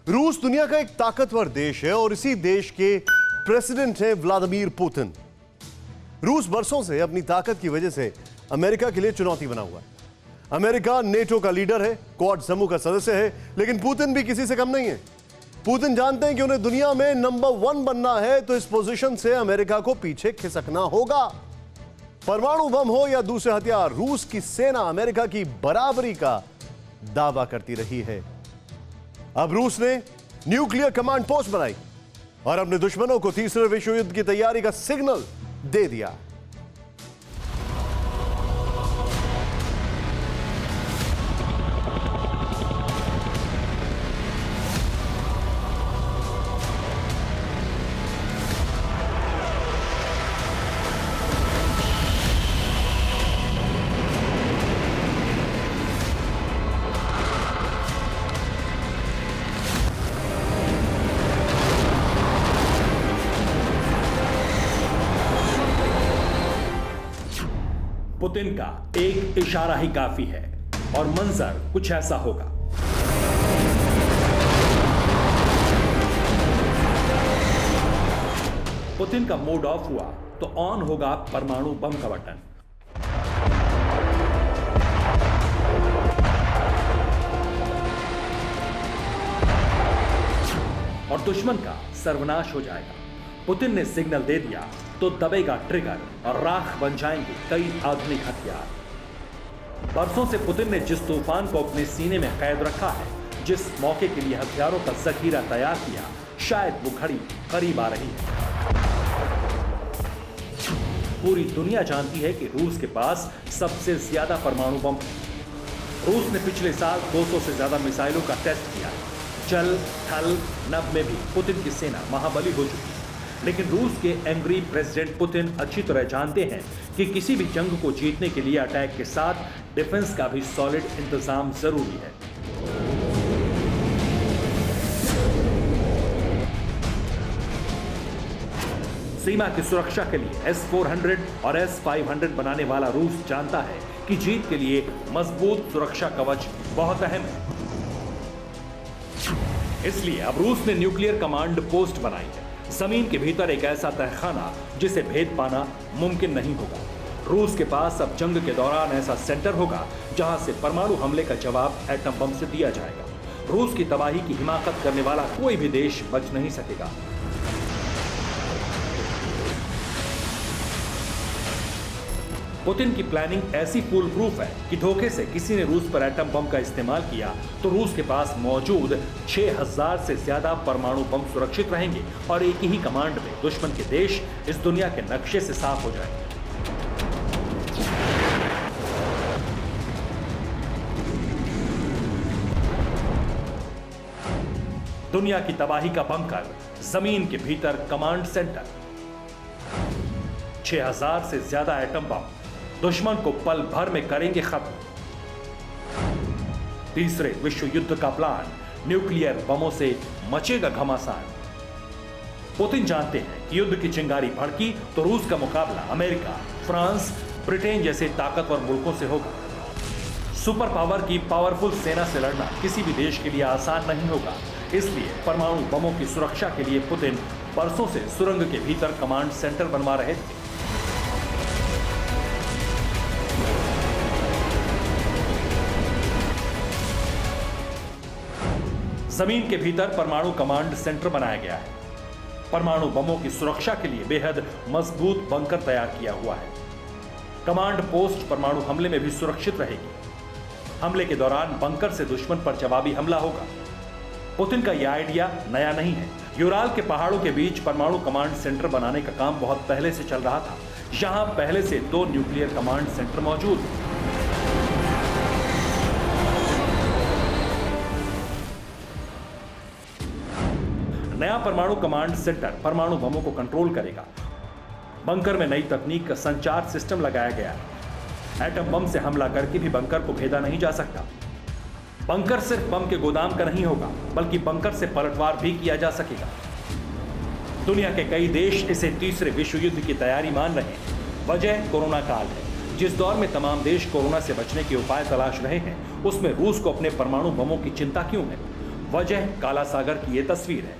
रूस दुनिया का एक ताकतवर देश है और इसी देश के प्रेसिडेंट हैं व्लादिमीर पुतिन। रूस बरसों से अपनी ताकत की वजह से अमेरिका के लिए चुनौती बना हुआ है। अमेरिका नेटो का लीडर है, क्वाड समूह का सदस्य है, लेकिन पुतिन भी किसी से कम नहीं है। पुतिन जानते हैं कि उन्हें दुनिया में नंबर 1 बनना है, तो इस पोजीशन से अमेरिका को पीछे खिसकना होगा। परमाणु बम हो या दूसरे हथियार, रूस की सेना अमेरिका की बराबरी का दावा करती रही है। अब रूस ने न्यूक्लियर कमांड पोस्ट बनाई और अपने दुश्मनों को तीसरे विश्व युद्ध की तैयारी का सिग्नल दे दिया। पुतिन का एक इशारा ही काफी है और मंजर कुछ ऐसा होगा। पुतिन का मूड ऑफ हुआ तो ऑन होगा परमाणु बम का बटन। और दुश्मन का सर्वनाश हो जाएगा। पुतिन ने सिग्नल दे दिया तो दबेगा ट्रिगर और राख बन जाएंगे कई आधुनिक हथियार। बरसों से पुतिन ने जिस तूफान को अपने सीने में कैद रखा है, जिस मौके के लिए हथियारों का जखीरा तैयार किया, शायद वो घड़ी करीब आ रही है। पूरी दुनिया जानती है कि रूस के पास सबसे ज्यादा परमाणु बम है। रूस ने पिछले साल 200 से ज्यादा मिसाइलों का टेस्ट किया। जल, थल, नभ में भी पुतिन की सेना महाबली हो चुकी है। लेकिन रूस के एंग्री प्रेसिडेंट पुतिन अच्छी तरह जानते हैं कि किसी भी जंग को जीतने के लिए अटैक के साथ डिफेंस का भी सॉलिड इंतजाम जरूरी है। सीमा की सुरक्षा के लिए S-400 और S-500 बनाने वाला रूस जानता है कि जीत के लिए मजबूत सुरक्षा कवच बहुत अहम है। इसलिए अब रूस ने न्यूक्लियर कमांड पोस्ट बनाई है, जमीन के भीतर एक ऐसा तहखाना जिसे भेद पाना मुमकिन नहीं होगा। रूस के पास अब जंग के दौरान ऐसा सेंटर होगा जहां से परमाणु हमले का जवाब एटम बम से दिया जाएगा। रूस की तबाही की हिमाकत करने वाला कोई भी देश बच नहीं सकेगा। पुतिन की प्लानिंग ऐसी फूल प्रूफ है कि धोखे से किसी ने रूस पर एटम बम का इस्तेमाल किया तो रूस के पास मौजूद 6000 से ज्यादा परमाणु बम सुरक्षित रहेंगे और एक ही कमांड में दुश्मन के देश इस दुनिया के नक्शे से साफ हो जाएंगे। दुनिया की तबाही का बंकर, जमीन के भीतर कमांड सेंटर, 6000 से ज्यादा एटम बम दुश्मन को पल भर में करेंगे खत्म। तीसरे विश्व युद्ध का प्लान, न्यूक्लियर बमों से मचेगा घमासान। पुतिन जानते हैं कि युद्ध की चिंगारी भड़की तो रूस का मुकाबला अमेरिका, फ्रांस, ब्रिटेन जैसे ताकतवर मुल्कों से होगा। सुपर पावर की पावरफुल सेना से लड़ना किसी भी देश के लिए आसान नहीं होगा। इसलिए परमाणु बमों की सुरक्षा के लिए पुतिन बरसों से सुरंग के भीतर कमांड सेंटर बनवा रहे थे। जमीन के भीतर परमाणु कमांड सेंटर बनाया गया है। परमाणु बमों की सुरक्षा के लिए बेहद मजबूत बंकर तैयार किया हुआ है। कमांड पोस्ट परमाणु हमले में भी सुरक्षित रहेगी। हमले के दौरान बंकर से दुश्मन पर जवाबी हमला होगा। पुतिन का यह आइडिया नया नहीं है। यूराल के पहाड़ों के बीच परमाणु कमांड सेंटर बनाने का काम बहुत पहले से चल रहा था। यहां पहले से 2 न्यूक्लियर कमांड सेंटर मौजूद हैं। नया परमाणु कमांड सेंटर परमाणु बमों को कंट्रोल करेगा। बंकर में नई तकनीक का संचार सिस्टम लगाया गया है। एटम बम से हमला करके भी बंकर को भेदा नहीं जा सकता। बंकर सिर्फ बम के गोदाम का नहीं होगा, बल्कि बंकर से पलटवार भी किया जा सकेगा। दुनिया के कई देश इसे तीसरे विश्व युद्ध की तैयारी मान रहे हैं। वजह कोरोना काल है। जिस दौर में तमाम देश कोरोना से बचने के उपाय तलाश रहे हैं, उसमें रूस को अपने परमाणु बमों की चिंता क्यों है? वजह काला सागर की यह तस्वीर है।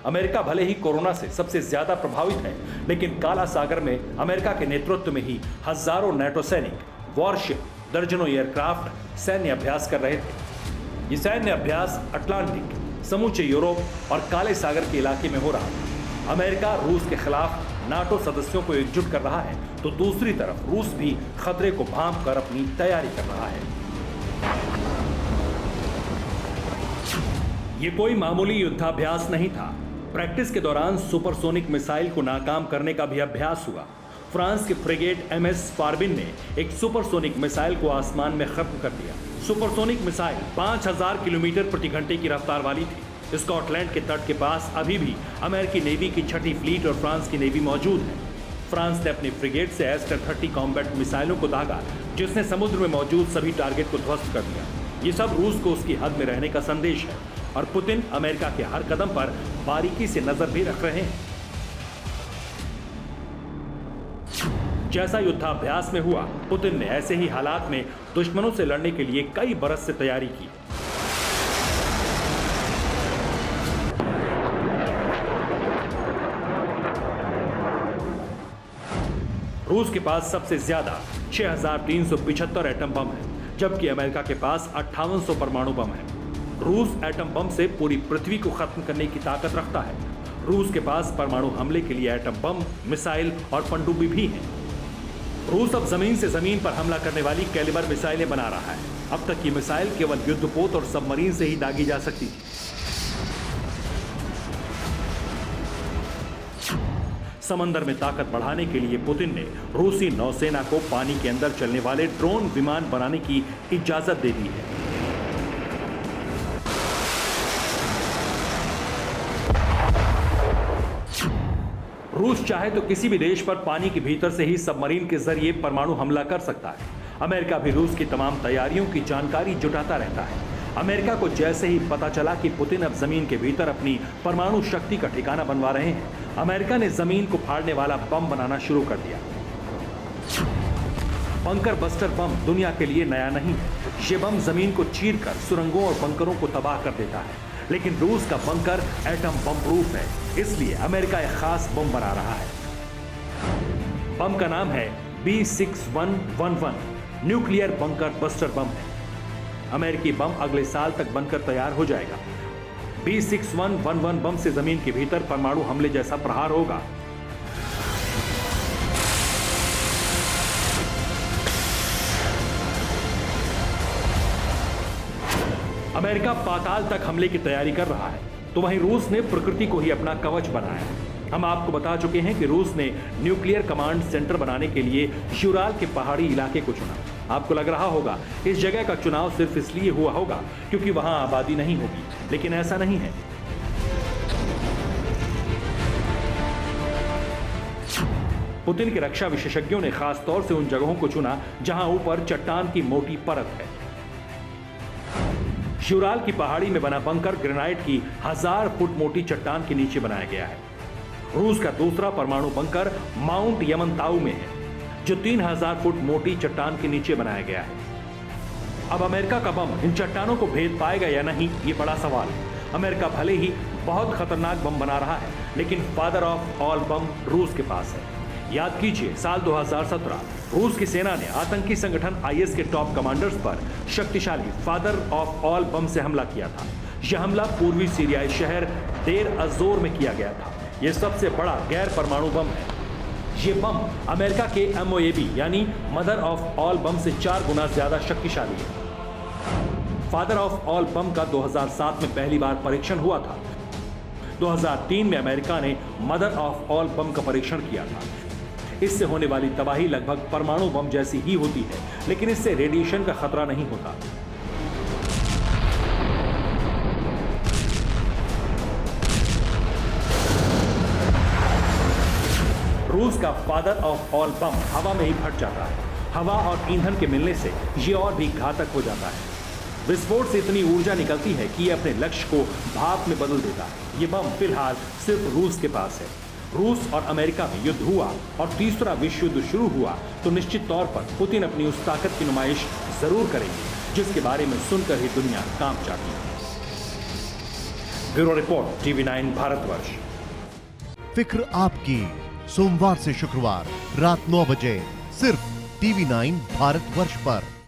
अमेरिका भले ही कोरोना से सबसे ज्यादा प्रभावित है, लेकिन काला सागर में अमेरिका के नेतृत्व में ही हजारों नेटो सैनिक, वॉरशिप, दर्जनों एयरक्राफ्ट सैन्य अभ्यास कर रहे थे। ये सैन्य अभ्यास अटलांटिक, समूचे यूरोप और काले सागर के इलाके में हो रहा था। अमेरिका रूस के खिलाफ नाटो सदस्यों को एकजुट कर रहा है, तो दूसरी तरफ रूस भी खतरे को भांप कर अपनी तैयारी कर रहा है। ये कोई मामूली युद्धाभ्यास नहीं था। प्रैक्टिस के दौरान सुपरसोनिक मिसाइल को नाकाम करने का भी अभ्यास हुआ। फ्रांस के फ्रिगेट MS फार्बिन ने एक सुपरसोनिक मिसाइल को आसमान में खत्म कर दिया। सुपरसोनिक मिसाइल 5000 किलोमीटर प्रति घंटे की रफ्तार वाली थी। स्कॉटलैंड के तट के पास अभी भी अमेरिकी नेवी की छठी फ्लीट और फ्रांस की नेवी मौजूद है। फ्रांस ने अपनी फ्रिगेट से S-30 कॉम्बैट मिसाइलों को दागा, जिसने समुद्र में मौजूद सभी टारगेट को ध्वस्त कर दिया। ये सब रूस को उसकी हद में रहने का संदेश है, और पुतिन अमेरिका के हर कदम पर बारीकी से नजर भी रख रहे हैं। जैसा युद्धाभ्यास में हुआ, पुतिन ने ऐसे ही हालात में दुश्मनों से लड़ने के लिए कई बरस से तैयारी की। रूस के पास सबसे ज्यादा 6375 एटम बम है, जबकि अमेरिका के पास 5800 परमाणु बम है। रूस एटम बम से पूरी पृथ्वी को खत्म करने की ताकत रखता है। रूस के पास परमाणु हमले के लिए एटम बम, मिसाइल और पनडुब्बी भी हैं। रूस अब जमीन से जमीन पर हमला करने वाली कैलिबर मिसाइलें बना रहा है। अब तक की मिसाइल केवल युद्धपोत और सबमरीन से ही दागी जा सकती थी। समंदर में ताकत बढ़ाने के लिए पुतिन ने रूसी नौसेना को पानी के अंदर चलने वाले ड्रोन विमान बनाने की इजाजत दे दी है। रूस चाहे तो किसी भी देश पर पानी के भीतर से ही सबमरीन के जरिए परमाणु हमला कर सकता है। अमेरिका भी रूस की तमाम तैयारियों की जानकारी जुटाता रहता है। अमेरिका को जैसे ही पता चला कि पुतिन अब जमीन के भीतर अपनी परमाणु शक्ति का ठिकाना बनवा रहे हैं, अमेरिका ने जमीन को फाड़ने वाला बम बनाना शुरू कर दिया। बंकर बस्टर बम दुनिया के लिए नया नहीं है। ये बम जमीन को चीरकर सुरंगों और बंकरों को तबाह कर देता है, लेकिन रूस का बंकर एटम बम प्रूफ है, इसलिए अमेरिका एक खास बम बना रहा है। बम का नाम है B6111, nuclear bunker buster bomb है। अमेरिकी बम अगले साल तक बनकर तैयार हो जाएगा। B6111 बम से जमीन के भीतर परमाणु हमले जैसा प्रहार होगा। अमेरिका पाताल तक हमले की तैयारी कर रहा है, तो वहीं रूस ने प्रकृति को ही अपना कवच बनाया है। हम आपको बता चुके हैं कि रूस ने न्यूक्लियर कमांड सेंटर बनाने के लिए यूराल के पहाड़ी इलाके को चुना। आपको लग रहा होगा इस जगह का चुनाव सिर्फ इसलिए हुआ होगा क्योंकि वहां आबादी नहीं होगी, लेकिन ऐसा नहीं है। पुतिन के रक्षा विशेषज्ञों ने खास तौर से उन जगहों को चुना जहां ऊपर चट्टान की मोटी परत है। यूराल की पहाड़ी में बना बंकर ग्रेनाइट की 1000 फुट मोटी चट्टान के नीचे बनाया गया है। रूस का दूसरा परमाणु बंकर माउंट यमनताऊ में है, जो 3000 फुट मोटी चट्टान के नीचे बनाया गया है। अब अमेरिका का बम इन चट्टानों को भेद पाएगा या नहीं, ये बड़ा सवाल है। अमेरिका भले ही बहुत खतरनाक बम बना रहा है, लेकिन फादर ऑफ ऑल बम रूस के पास है। याद कीजिए, साल 2017 रूस की सेना ने आतंकी संगठन IS के टॉप कमांडर्स पर शक्तिशाली फादर ऑफ ऑल बम से हमला किया था। यह हमला पूर्वी सीरियाई शहर देर अजोर में किया गया था। यह सबसे बड़ा गैर परमाणु बम है। यह बम अमेरिका के MOAB यानी मदर ऑफ ऑल बम से 4 गुना ज्यादा शक्तिशाली है। फादर ऑफ ऑल बम का 2007 में पहली बार परीक्षण हुआ था। 2003 में अमेरिका ने मदर ऑफ ऑल बम का परीक्षण किया था। इससे होने वाली तबाही लगभग परमाणु बम जैसी ही होती है, लेकिन इससे रेडिएशन का खतरा नहीं होता। रूस का फादर ऑफ ऑल बम हवा में ही फट जाता है। हवा और ईंधन के मिलने से ये और भी घातक हो जाता है। विस्फोट से इतनी ऊर्जा निकलती है कि ये अपने लक्ष्य को भाप में बदल देता है। ये बम फिलहाल सिर्फ रूस के पास है। रूस और अमेरिका में युद्ध हुआ और तीसरा विश्व युद्ध शुरू हुआ तो निश्चित तौर पर पुतिन अपनी उस ताकत की नुमाइश जरूर करेंगे। जिसके बारे में सुनकर ही दुनिया कांप जाती है। Bureau report, TV9 Bharatvarsh. फिक्र आपकी, सोमवार से शुक्रवार रात 9 बजे सिर्फ TV9 भारतवर्ष पर।